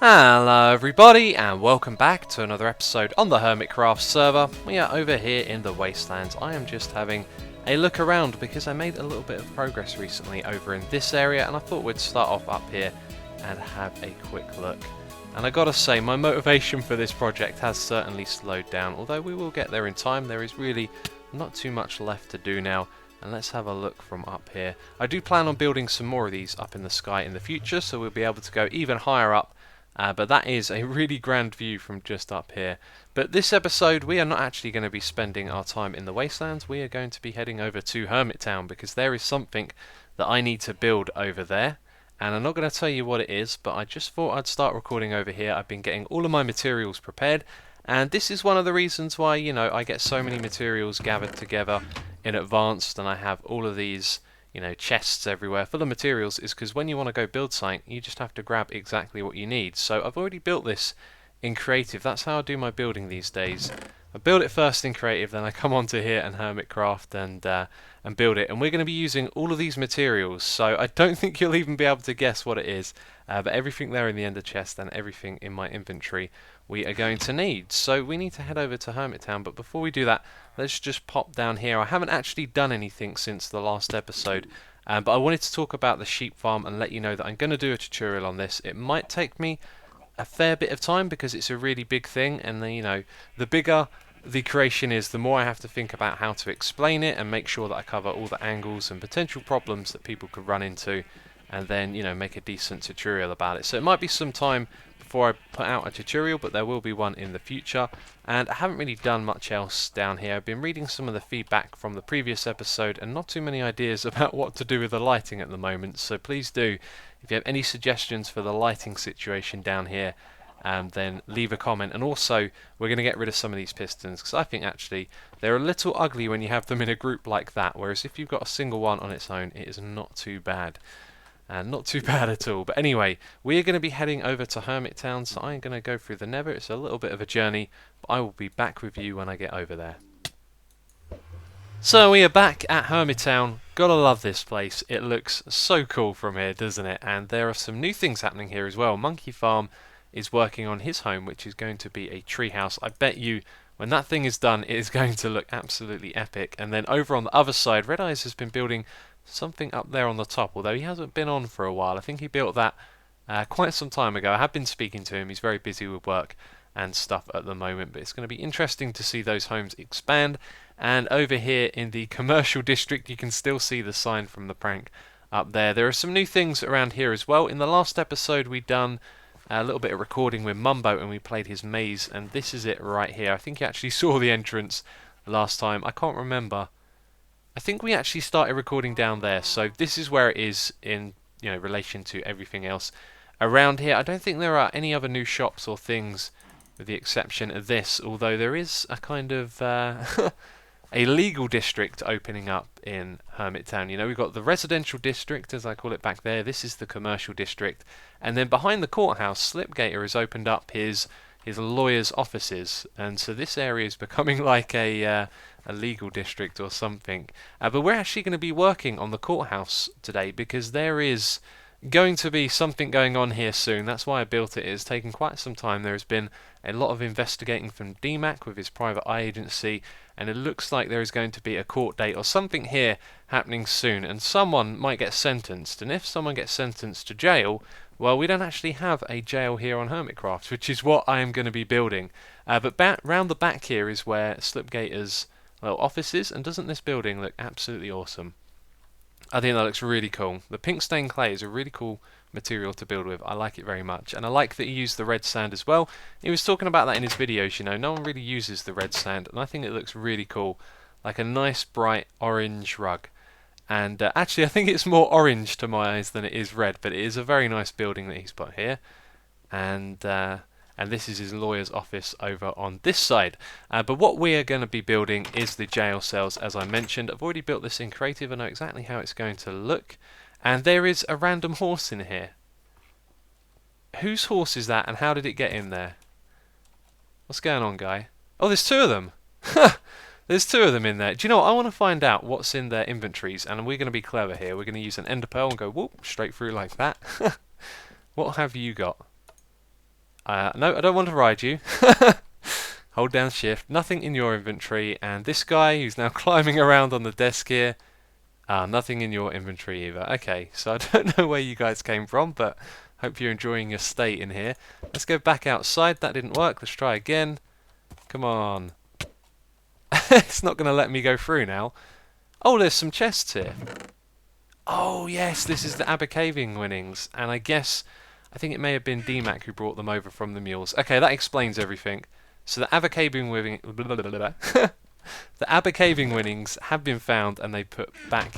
Hello everybody and welcome back to another episode on the Hermitcraft server. We are over here in the Wastelands. I am just having a look around because I made a little bit of progress recently over in this area and I thought we'd start off up here and have a quick look. And I gotta say, my motivation for this project has certainly slowed down, although we will get there in time. There is really not too much left to do now. And let's have a look from up here. I do plan on building some more of these up in the sky in the future, so we'll be able to go even higher up. But that is a really grand view from just up here. But this episode we are not actually going to be spending our time in the Wastelands. We are going to be heading over to Hermit Town because there is something that I need to build over there. And I'm not going to tell you what it is, but I just thought I'd start recording over here. I've been getting all of my materials prepared. And this is one of the reasons why, I get so many materials gathered together in advance, and I have all of these chests everywhere full of materials, is because when you want to go build something, you just have to grab exactly what you need. So I've already built this in creative. That's how I do my building these days. I build it first in creative, then I come onto here and Hermitcraft and build it. And we're going to be using all of these materials, so I don't think you'll even be able to guess what it is. But everything there in the ender chest and everything in my inventory we are going to need. So we need to head over to Hermit Town, but before we do that, let's just pop down here. I haven't actually done anything since the last episode, but I wanted to talk about the sheep farm and let you know that I'm going to do a tutorial on this. It might take me a fair bit of time because it's a really big thing, and the bigger the creation is, the more I have to think about how to explain it and make sure that I cover all the angles and potential problems that people could run into, and then make a decent tutorial about it. So it might be some time before I put out a tutorial, but there will be one in the future. And I haven't really done much else down here. I've been reading some of the feedback from the previous episode and not too many ideas about what to do with the lighting at the moment, so please do, if you have any suggestions for the lighting situation down here, then leave a comment. And also, we're going to get rid of some of these pistons because I think actually they're a little ugly when you have them in a group like that, whereas if you've got a single one on its own, it is not too bad. Not too bad at all. But anyway, we are going to be heading over to Hermit Town, so I'm going to go through the Nether. It's a little bit of a journey, but I will be back with you when I get over there. So we are back at Hermit Town. Gotta love this place. It looks so cool from here, doesn't it? And there are some new things happening here as well. Monkey Farm is working on his home, which is going to be a treehouse. I bet you when that thing is done, it is going to look absolutely epic. And then over on the other side, Red Eyes has been building something up there on the top, although he hasn't been on for a while. I think he built that quite some time ago. I have been speaking to him. He's very busy with work and stuff at the moment, but it's going to be interesting to see those homes expand. And over here in the commercial district, you can still see the sign from the prank up there. There are some new things around here as well. In the last episode, we'd done a little bit of recording with Mumbo and we played his maze, and this is it right here. I think you actually saw the entrance last time. I can't remember. I think we actually started recording down there, so this is where it is in relation to everything else around here. I don't think there are any other new shops or things with the exception of this, although there is a kind of a legal district opening up in Hermit Town. We've got the residential district, as I call it back there. This is the commercial district, and then behind the courthouse, Slipgator has opened up his lawyer's offices, and so this area is becoming like a legal district or something. But we're actually going to be working on the courthouse today because there is going to be something going on here soon. That's why I built it. It's taken quite some time. There has been a lot of investigating from DMAC with his private eye agency, and it looks like there is going to be a court date or something here happening soon, and someone might get sentenced. And if someone gets sentenced to jail, well, we don't actually have a jail here on Hermitcraft, which is what I am going to be building. But round the back here is where Slipgator's little office is, and doesn't this building look absolutely awesome? I think that looks really cool. The pink stained clay is a really cool material to build with. I like it very much, and I like that he used the red sand as well. He was talking about that in his videos. No one really uses the red sand, and I think it looks really cool, like a nice bright orange rug. And actually I think it's more orange to my eyes than it is red, but it is a very nice building that he's put here. And this is his lawyer's office over on this side. But what we are going to be building is the jail cells, as I mentioned. I've already built this in creative. I know exactly how it's going to look. And there is a random horse in here. Whose horse is that, and how did it get in there? What's going on, guy? Oh, there's two of them! There's two of them in there. Do you know what? I want to find out what's in their inventories, and we're going to be clever here. We're going to use an ender pearl and go whoop straight through like that. What have you got? No, I don't want to ride you. Hold down shift. Nothing in your inventory. And this guy who's now climbing around on the desk here. Nothing in your inventory either. Okay, so I don't know where you guys came from, but hope you're enjoying your stay in here. Let's go back outside. That didn't work. Let's try again. Come on. It's not going to let me go through now. Oh, there's some chests here. Oh, yes, this is the Aber Caving winnings. And I think it may have been DMAC who brought them over from the mules. Okay, that explains everything. So the Aber Caving winnings... The Aber Caving winnings have been found and they put back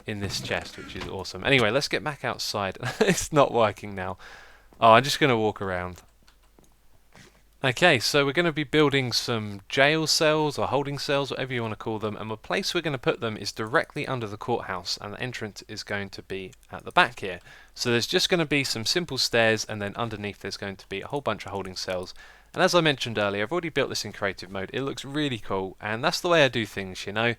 in this chest, which is awesome. Anyway, let's get back outside. It's not working now. Oh, I'm just going to walk around. Okay, so we're going to be building some jail cells or holding cells, whatever you want to call them, and the place we're going to put them is directly under the courthouse, and the entrance is going to be at the back here. So there's just going to be some simple stairs, and then underneath there's going to be a whole bunch of holding cells. And as I mentioned earlier, I've already built this in creative mode. It looks really cool, and that's the way I do things, you know.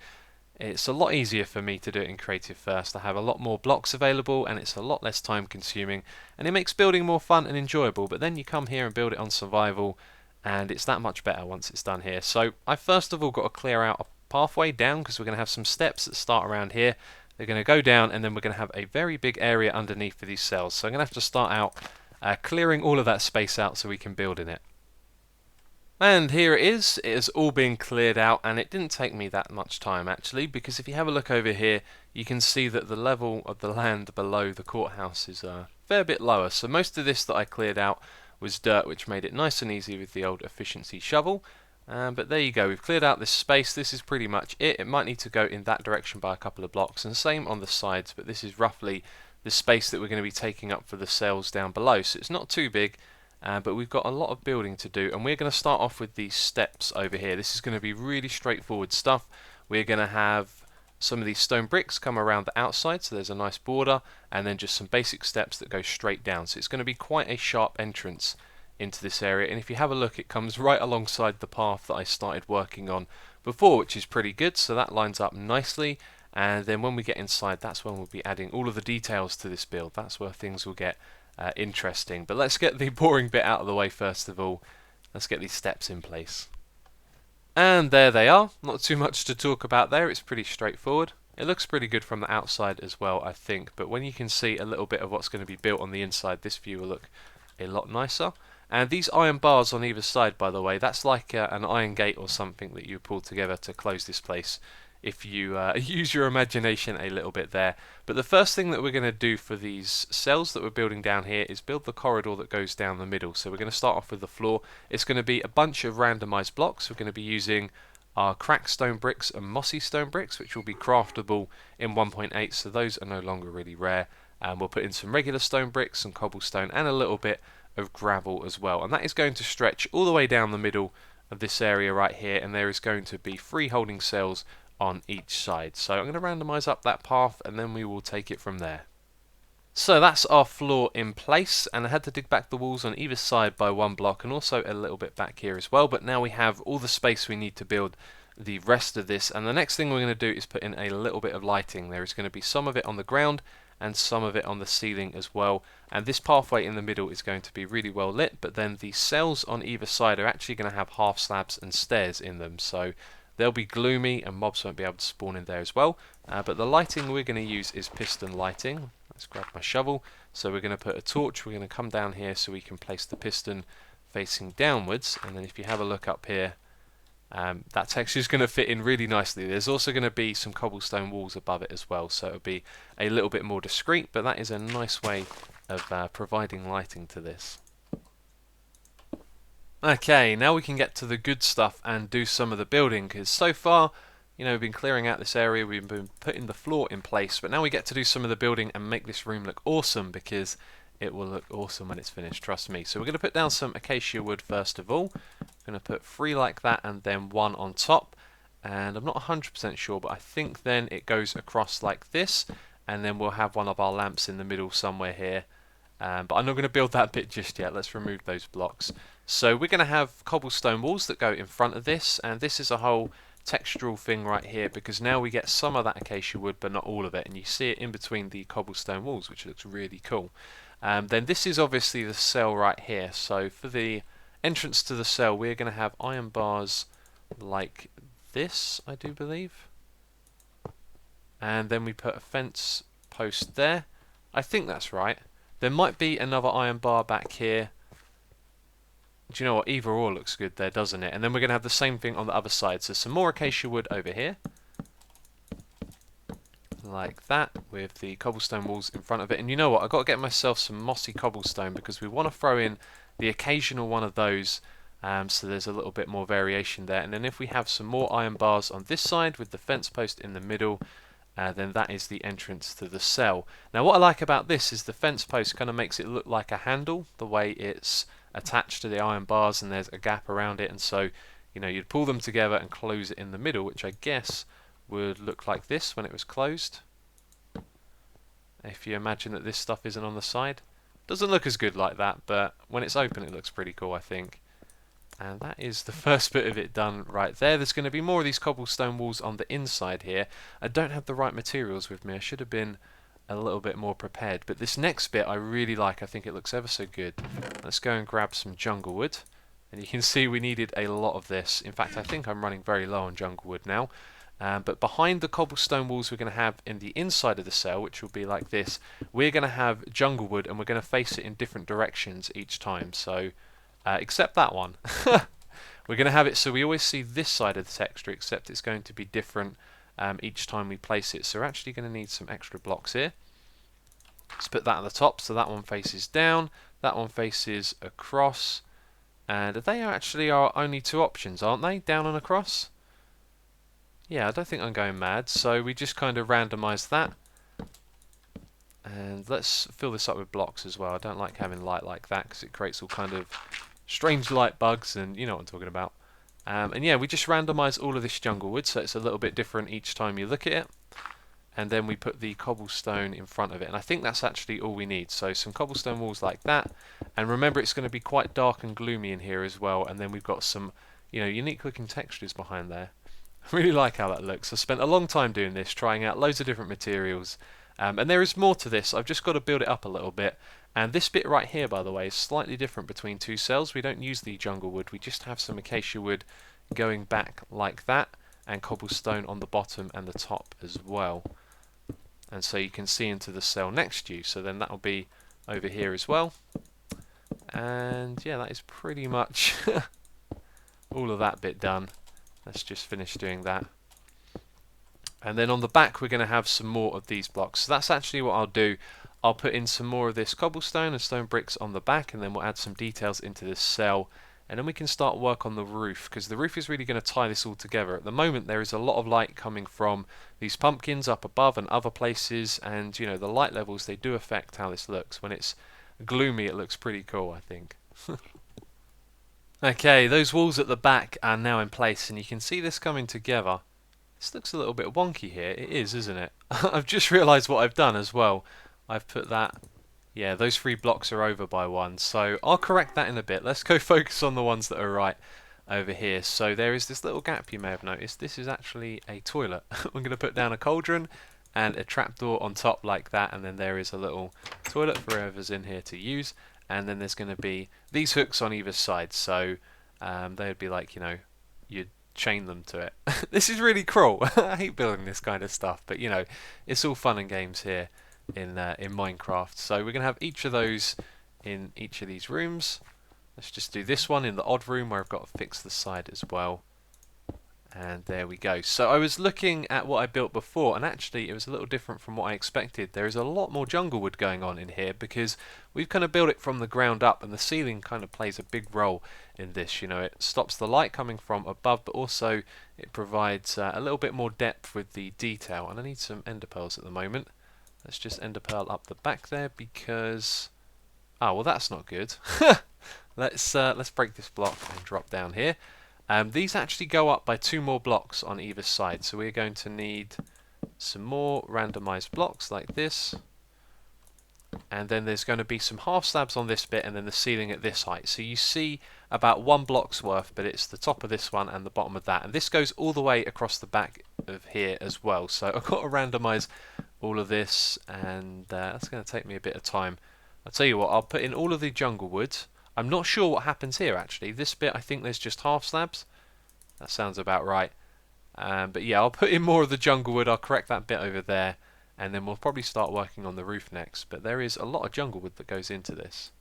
It's a lot easier for me to do it in creative first. I have a lot more blocks available, and it's a lot less time consuming, and it makes building more fun and enjoyable. But then you come here and build it on survival, and it's that much better once it's done here. So I first of all got to clear out a pathway down, because we're going to have some steps that start around here. They're going to go down, and then we're going to have a very big area underneath for these cells. So I'm going to have to start out clearing all of that space out so we can build in it. And here it is. It has all been cleared out, and it didn't take me that much time actually, because if you have a look over here you can see that the level of the land below the courthouse is a fair bit lower. So most of this that I cleared out was dirt, which made it nice and easy with the old efficiency shovel. But there you go, we've cleared out this space. This is pretty much it. It might need to go in that direction by a couple of blocks, and same on the sides, but this is roughly the space that we're going to be taking up for the cells down below, so it's not too big. But we've got a lot of building to do, and we're going to start off with these steps over here. This is going to be really straightforward stuff. We're going to have some of these stone bricks come around the outside, so there's a nice border, and then just some basic steps that go straight down. So it's going to be quite a sharp entrance into this area, and if you have a look, it comes right alongside the path that I started working on before, which is pretty good. So that lines up nicely, and then when we get inside, that's when we'll be adding all of the details to this build. That's where things will get interesting. But let's get the boring bit out of the way first of all. Let's get these steps in place. And there they are. Not too much to talk about there. It's pretty straightforward. It looks pretty good from the outside as well, I think. But when you can see a little bit of what's going to be built on the inside, this view will look a lot nicer. And these iron bars on either side, by the way, that's like an iron gate or something that you pull together to close this place, if you use your imagination a little bit there. But the first thing that we're going to do for these cells that we're building down here is build the corridor that goes down the middle. So we're going to start off with the floor. It's going to be a bunch of randomized blocks. We're going to be using our cracked stone bricks and mossy stone bricks, which will be craftable in 1.8, so those are no longer really rare. And we'll put in some regular stone bricks, some cobblestone, and a little bit of gravel as well. And that is going to stretch all the way down the middle of this area right here, and there is going to be 3 holding cells on each side. So I'm going to randomize up that path, and then we will take it from there. So that's our floor in place, and I had to dig back the walls on either side by 1 block, and also a little bit back here as well. But now we have all the space we need to build the rest of this, and the next thing we're going to do is put in a little bit of lighting. There is going to be some of it on the ground and some of it on the ceiling as well, and this pathway in the middle is going to be really well lit, but then the cells on either side are actually going to have half slabs and stairs in them, so they'll be gloomy and mobs won't be able to spawn in there as well. But the lighting we're going to use is piston lighting. Let's grab my shovel. So we're going to put a torch, we're going to come down here so we can place the piston facing downwards, and then if you have a look up here, that texture is going to fit in really nicely. There's also going to be some cobblestone walls above it as well, so it'll be a little bit more discreet, but that is a nice way of providing lighting to this. Okay, now we can get to the good stuff and do some of the building, because so far, you know, we've been clearing out this area, we've been putting the floor in place, but now we get to do some of the building and make this room look awesome, because it will look awesome when it's finished, trust me. So we're going to put down some acacia wood first of all. I'm going to put 3 like that and then 1 on top, and I'm not 100% sure, but I think then it goes across like this, and then we'll have one of our lamps in the middle somewhere here. But I'm not going to build that bit just yet. Let's remove those blocks. So we're going to have cobblestone walls that go in front of this, and this is a whole textural thing right here, because now we get some of that acacia wood but not all of it, and you see it in between the cobblestone walls, which looks really cool. Then this is obviously the cell right here. So for the entrance to the cell, we're going to have iron bars like this, I do believe. And then we put a fence post there. I think that's right. There might be another iron bar back here. Do you know what? Either or looks good there, doesn't it? And then we're going to have the same thing on the other side. So some more acacia wood over here. Like that, with the cobblestone walls in front of it. And you know what? I've got to get myself some mossy cobblestone because we want to throw in the occasional one of those. So there's a little bit more variation there. And then if we have some more iron bars on this side with the fence post in the middle, then that is the entrance to the cell. Now what I like about this is the fence post kind of makes it look like a handle, the way it's attached to the iron bars and there's a gap around it, and so you'd pull them together and close it in the middle, which I guess would look like this when it was closed. If you imagine that this stuff isn't on the side, doesn't look as good like that, but when it's open it looks pretty cool, I think. And that is the first bit of it done right there. There's going to be more of these cobblestone walls on the inside here. I don't have the right materials with me. I should have been a little bit more prepared. But this next bit I really like. I think it looks ever so good. Let's go and grab some jungle wood. And you can see we needed a lot of this. In fact, I think I'm running very low on jungle wood now. But behind the cobblestone walls we're going to have in the inside of the cell, which will be like this, we're going to have jungle wood, and we're going to face it in different directions each time. So except that one. We're going to have it so we always see this side of the texture, except it's going to be different each time we place it. So we're actually going to need some extra blocks here. Let's put that at the top, so that one faces down, that one faces across, and they are actually our only two options, aren't they? Down and across? Yeah, I don't think I'm going mad, so we just kind of randomise that. And let's fill this up with blocks as well. I don't like having light like that because it creates all kind of strange light bugs, and you know what I'm talking about. And yeah, we just randomise all of this jungle wood so it's a little bit different each time you look at it. And then we put the cobblestone in front of it, and I think that's actually all we need. So some cobblestone walls like that, and remember it's going to be quite dark and gloomy in here as well. And then we've got some unique looking textures behind there. I really like how that looks. I spent a long time doing this, trying out loads of different materials. And there is more to this. I've just got to build it up a little bit. And this bit right here, by the way, is slightly different between two cells. We don't use the jungle wood. We just have some acacia wood going back like that, and cobblestone on the bottom and the top as well. And so you can see into the cell next to you. So then that will be over here as well. And yeah, that is pretty much all of that bit done. Let's just finish doing that. And then on the back we're going to have some more of these blocks. So that's actually what I'll do. I'll put in some more of this cobblestone and stone bricks on the back, and then we'll add some details into this cell. And then we can start work on the roof, because the roof is really going to tie this all together. At the moment there is a lot of light coming from these pumpkins up above and other places, and the light levels, they do affect how this looks. When it's gloomy it looks pretty cool, I think. Okay, those walls at the back are now in place, and you can see this coming together. This looks a little bit wonky here. It is, isn't it? I've just realised what I've done as well. I've put that... Yeah, those 3 blocks are over by 1, so I'll correct that in a bit. Let's go focus on the ones that are right over here. So there is this little gap you may have noticed. This is actually a toilet. I'm going to put down a cauldron and a trapdoor on top like that, and then there is a little toilet for whoever's in here to use. And then there's going to be these hooks on either side, so they would be like, you'd chain them to it. This is really cruel. I hate building this kind of stuff, but it's all fun and games here in Minecraft. So we're going to have each of those in each of these rooms. Let's just do this one in the odd room where I've got to fix the side as well. And there we go. So I was looking at what I built before, and actually it was a little different from what I expected. There is a lot more jungle wood going on in here because we've kind of built it from the ground up, and the ceiling kind of plays a big role in this. It stops the light coming from above, but also it provides a little bit more depth with the detail. And I need some ender pearls at the moment. Let's just ender pearl up the back there because... Oh, well that's not good. Let's break this block and drop down here. These actually go up by 2 more blocks on either side, so we're going to need some more randomized blocks like this, and then there's going to be some half slabs on this bit, and then the ceiling at this height. So you see about 1 block's worth, but it's the top of this one and the bottom of that, and this goes all the way across the back of here as well. So I've got to randomize all of this, and that's going to take me a bit of time. I'll tell you what, I'll put in all of the jungle wood. I'm not sure what happens here actually. This bit I think there's just half slabs. That sounds about right. But yeah, I'll put in more of the jungle wood. I'll correct that bit over there, and then we'll probably start working on the roof next. But there is a lot of jungle wood that goes into this.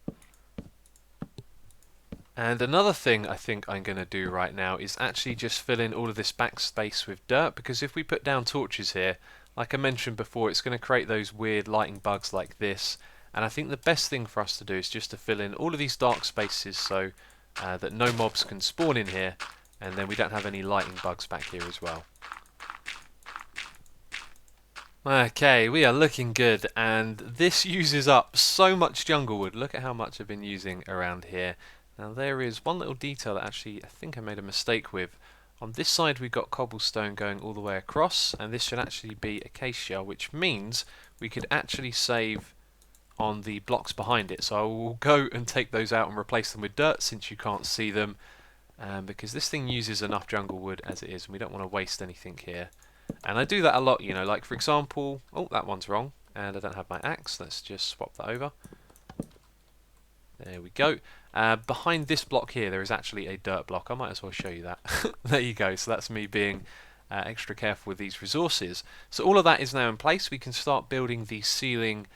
And another thing I think I'm going to do right now is actually just fill in all of this backspace with dirt, because if we put down torches here, like I mentioned before, it's going to create those weird lighting bugs like this. And I think the best thing for us to do is just to fill in all of these dark spaces so that no mobs can spawn in here, and then we don't have any lighting bugs back here as well. Okay, we are looking good, and this uses up so much jungle wood. Look at how much I've been using around here. Now there is one little detail that actually I think I made a mistake with. On this side we've got cobblestone going all the way across, and this should actually be acacia, which means we could actually save on the blocks behind it. So I will go and take those out and replace them with dirt since you can't see them, because this thing uses enough jungle wood as it is, and we don't want to waste anything here. And I do that a lot, you know, like for example, oh, that one's wrong, and I don't have my axe. Let's just swap that over. There we go. Behind this block here, there is actually a dirt block. I might as well show you that. There you go. So that's me being extra careful with these resources. So all of that is now in place. We can start building the ceiling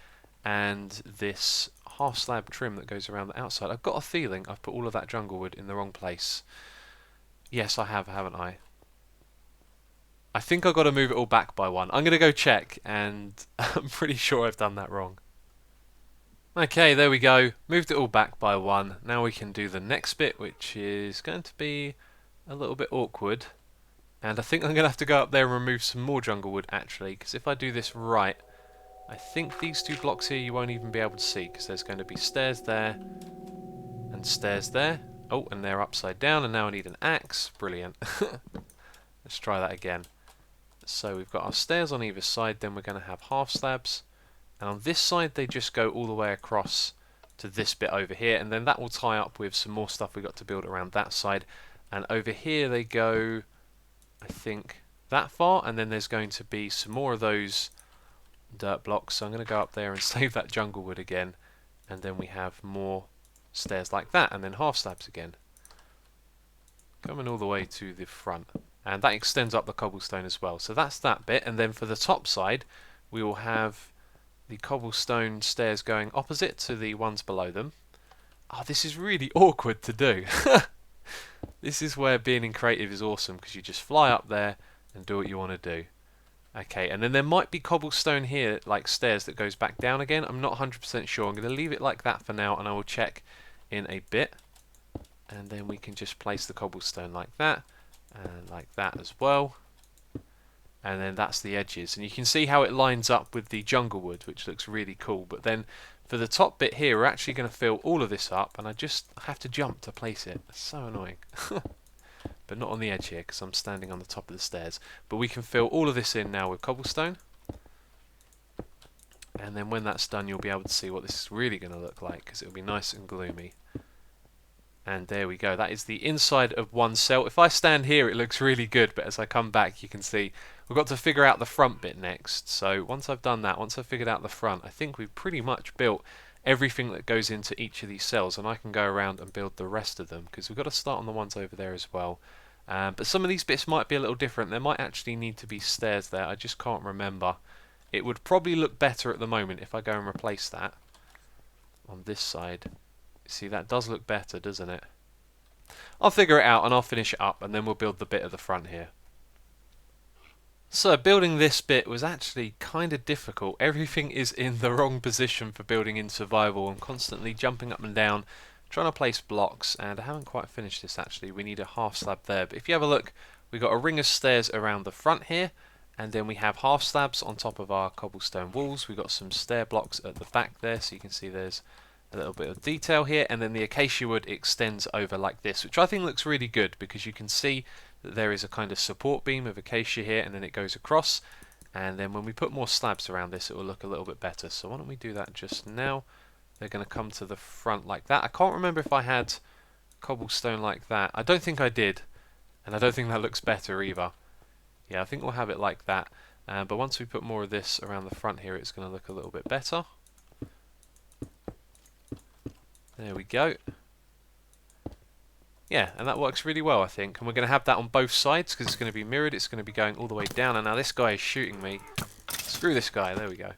and this half slab trim that goes around the outside. I've got a feeling I've put all of that jungle wood in the wrong place. Yes, I have, haven't I? I think I've got to move it all back by one. I'm going to go check, and I'm pretty sure I've done that wrong. Okay, there we go. Moved it all back by one. Now we can do the next bit, which is going to be a little bit awkward. And I think I'm going to have to go up there and remove some more jungle wood, actually, because if I do this right, I think these two blocks here you won't even be able to see, because there's going to be stairs there and stairs there. Oh, and they're upside down, and now I need an axe. Brilliant. Let's try that again. So we've got our stairs on either side, then we're going to have half slabs. And on this side they just go all the way across to this bit over here, and then that will tie up with some more stuff we've got to build around that side. And over here they go, I think, that far, and then there's going to be some more of those dirt blocks. So I'm going to go up there and save that jungle wood again, and then we have more stairs like that, and then half slabs again. Coming all the way to the front. And that extends up the cobblestone as well. So that's that bit. And then for the top side, we will have the cobblestone stairs going opposite to the ones below them. Oh, this is really awkward to do. This is where being in creative is awesome, because you just fly up there and do what you want to do. Okay, and then there might be cobblestone here, like stairs, that goes back down again. I'm not 100% sure. I'm going to leave it like that for now, and I will check in a bit. And then we can just place the cobblestone like that. And like that as well, and then that's the edges, and you can see how it lines up with the jungle wood, which looks really cool. But then for the top bit here, we're actually going to fill all of this up, and I just have to jump to place it. It's so annoying. But not on the edge here, because I'm standing on the top of the stairs. But we can fill all of this in now with cobblestone, and then when that's done you'll be able to see what this is really going to look like, because it'll be nice and gloomy. And there we go, that is the inside of one cell. If I stand here it looks really good, but as I come back you can see we've got to figure out the front bit next. So once I've done that, once I've figured out the front, I think we've pretty much built everything that goes into each of these cells, and I can go around and build the rest of them, because we've got to start on the ones over there as well. But some of these bits might be a little different. There might actually need to be stairs there, I just can't remember. It would probably look better at the moment if I go and replace that on this side. See, that does look better, doesn't it? I'll figure it out and I'll finish it up, and then we'll build the bit at the front here. So building this bit was actually kind of difficult. Everything is in the wrong position for building in survival. I'm constantly jumping up and down, trying to place blocks, and I haven't quite finished this actually. We need a half slab there, but if you have a look, we've got a ring of stairs around the front here, and then we have half slabs on top of our cobblestone walls. We've got some stair blocks at the back there, so you can see there's a little bit of detail here, and then the acacia wood extends over like this, which I think looks really good, because you can see that there is a kind of support beam of acacia here, and then it goes across, and then when we put more slabs around this it will look a little bit better. So why don't we do that just now. They're going to come to the front like that. I can't remember if I had cobblestone like that. I don't think I did, and I don't think that looks better either. Yeah, I think we'll have it like that, but once we put more of this around the front here it's going to look a little bit better. There we go. Yeah, and that works really well, I think. And we're going to have that on both sides because it's going to be mirrored. It's going to be going all the way down. And now this guy is shooting me. Screw this guy. There we go.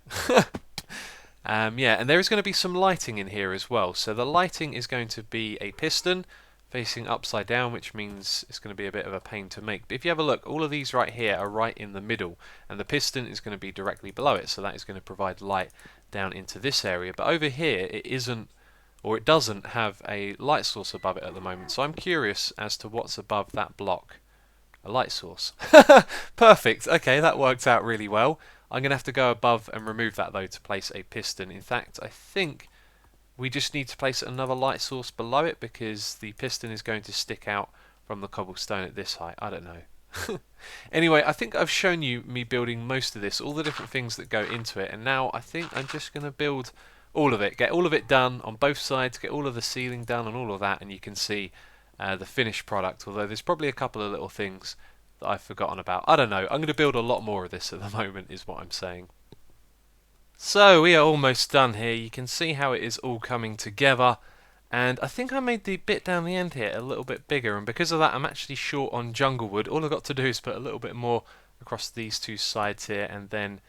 Yeah, and there is going to be some lighting in here as well. So the lighting is going to be a piston facing upside down, which means it's going to be a bit of a pain to make. But if you have a look, all of these right here are right in the middle, and the piston is going to be directly below it. So that is going to provide light down into this area. But over here, it isn't, or it doesn't have a light source above it at the moment. So I'm curious as to what's above that block. A light source. Perfect. Okay, that worked out really well. I'm going to have to go above and remove that though to place a piston. In fact, I think we just need to place another light source below it because the piston is going to stick out from the cobblestone at this height. I don't know. Anyway, I think I've shown you me building most of this, all the different things that go into it, and now I think I'm just going to build all of it, get all of it done on both sides, get all of the ceiling done and all of that, and you can see the finished product, although there's probably a couple of little things that I've forgotten about. I don't know, I'm going to build a lot more of this at the moment is what I'm saying. So we are almost done here. You can see how it is all coming together, and I think I made the bit down the end here a little bit bigger, and because of that I'm actually short on jungle wood. All I've got to do is put a little bit more across these two sides here and then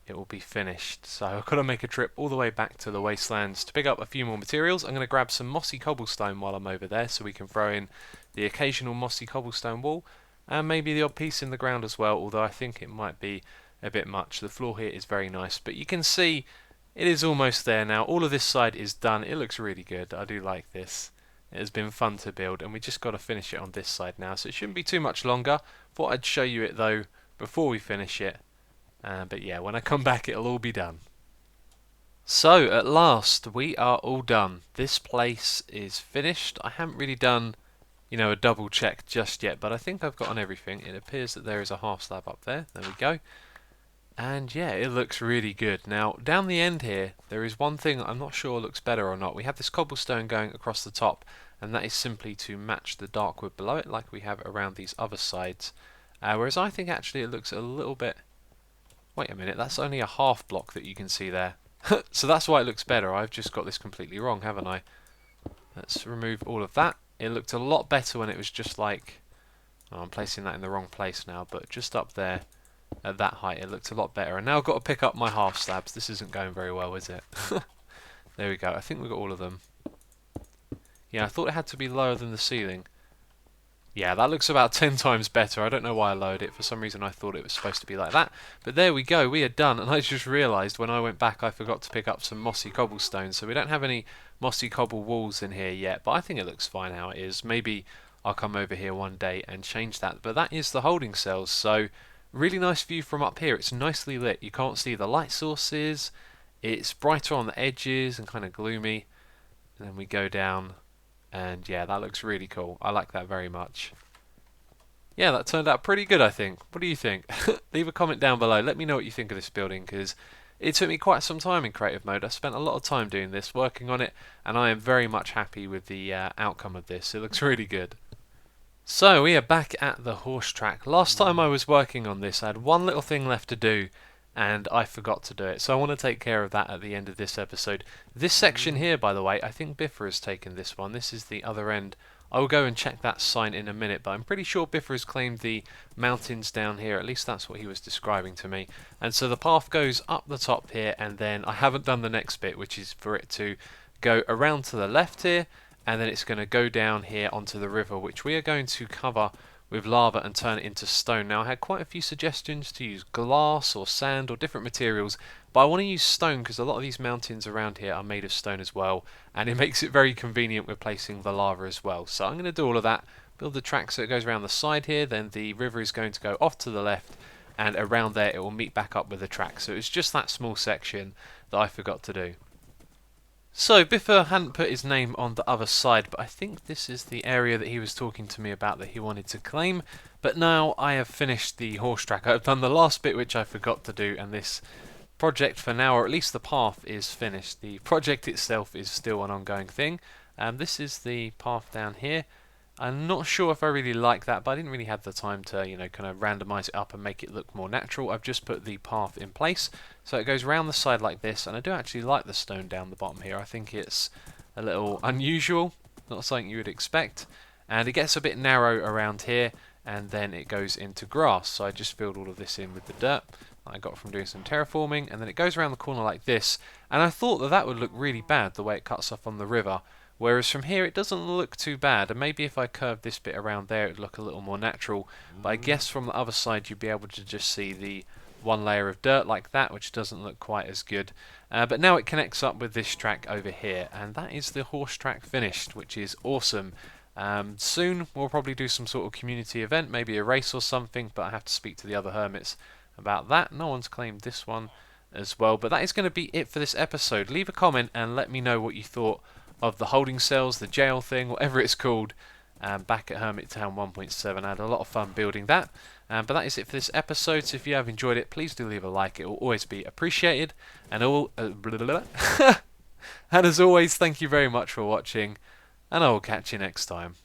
it will be finished. So I've got to make a trip all the way back to the wastelands to pick up a few more materials. I'm going to grab some mossy cobblestone while I'm over there so we can throw in the occasional mossy cobblestone wall and maybe the odd piece in the ground as well, although I think it might be a bit much. The floor here is very nice, but you can see it is almost there now. All of this side is done. It looks really good. I do like this. It has been fun to build, and we just got to finish it on this side now, so it shouldn't be too much longer. Thought I'd show you it though before we finish it, but yeah, when I come back it'll all be done. So at last we are all done. This place is finished. I haven't really done, you know, a double check just yet, but I think I've got on everything. It appears that there is a half slab up there. There we go. And yeah, it looks really good. Now, down the end here, there is one thing I'm not sure looks better or not. We have this cobblestone going across the top, and that is simply to match the dark wood below it, like we have around these other sides. Whereas I think actually it looks a little bit... Wait a minute, that's only a half block that you can see there. So that's why it looks better. I've just got this completely wrong, haven't I? Let's remove all of that. It looked a lot better when it was just like... Oh, I'm placing that in the wrong place now, but just up there. At that height it looked a lot better, and now I've got to pick up my half slabs. This isn't going very well, is it? There we go. I think we've got all of them. Yeah, I thought it had to be lower than the ceiling. Yeah, that looks about 10 times better. I don't know why I lowered it. For some reason I thought it was supposed to be like that. But there we go, we are done, and I just realised when I went back I forgot to pick up some mossy cobblestone, so we don't have any mossy cobble walls in here yet, but I think it looks fine how it is. Maybe I'll come over here one day and change that, but that is the holding cells, so really nice view from up here. It's nicely lit. You can't see the light sources. It's brighter on the edges and kind of gloomy. And then we go down, and yeah, that looks really cool. I like that very much. Yeah, that turned out pretty good, I think. What do you think? Leave a comment down below. Let me know what you think of this building, because it took me quite some time in creative mode. I spent a lot of time doing this, working on it, and I am very much happy with the outcome of this. It looks really good. So we are back at the horse track. Last time I was working on this I had one little thing left to do and I forgot to do it, so I want to take care of that at the end of this episode. This section here, by the way, I think Biffa has taken this one. This is the other end. I will go and check that sign in a minute, but I'm pretty sure Biffa has claimed the mountains down here. At least that's what he was describing to me. And so the path goes up the top here, and then I haven't done the next bit, which is for it to go around to the left here, and then it's going to go down here onto the river, which we are going to cover with lava and turn it into stone. Now I had quite a few suggestions to use glass or sand or different materials, but I want to use stone because a lot of these mountains around here are made of stone as well, and it makes it very convenient with placing the lava as well. So I'm going to do all of that, build the track so it goes around the side here, then the river is going to go off to the left, and around there it will meet back up with the track. So it's just that small section that I forgot to do. So Biffa hadn't put his name on the other side, but I think this is the area that he was talking to me about that he wanted to claim. But now I have finished the horse track. I've done the last bit which I forgot to do, and this project for now, or at least the path, is finished. The project itself is still an ongoing thing. This is the path down here. I'm not sure if I really like that, but I didn't really have the time to, you know, kind of randomize it up and make it look more natural. I've just put the path in place, so it goes round the side like this, and I do actually like the stone down the bottom here. I think it's a little unusual, not something you would expect. And it gets a bit narrow around here, and then it goes into grass. So I just filled all of this in with the dirt I got from doing some terraforming, and then it goes around the corner like this. And I thought that that would look really bad the way it cuts off on the river, whereas from here it doesn't look too bad. And maybe if I curved this bit around there, it would look a little more natural. But I guess from the other side you'd be able to just see the one layer of dirt like that, which doesn't look quite as good. But now it connects up with this track over here, and that is the horse track finished, which is awesome. Soon we'll probably do some sort of community event, maybe a race or something, but I have to speak to the other hermits about that. No one's claimed this one as well, but that is going to be it for this episode. Leave a comment and let me know what you thought of the holding cells, the jail thing, whatever it's called, back at Hermit Town 1.7. I had a lot of fun building that. But that is it for this episode, so if you have enjoyed it, please do leave a like. It will always be appreciated. And and as always, thank you very much for watching, and I will catch you next time.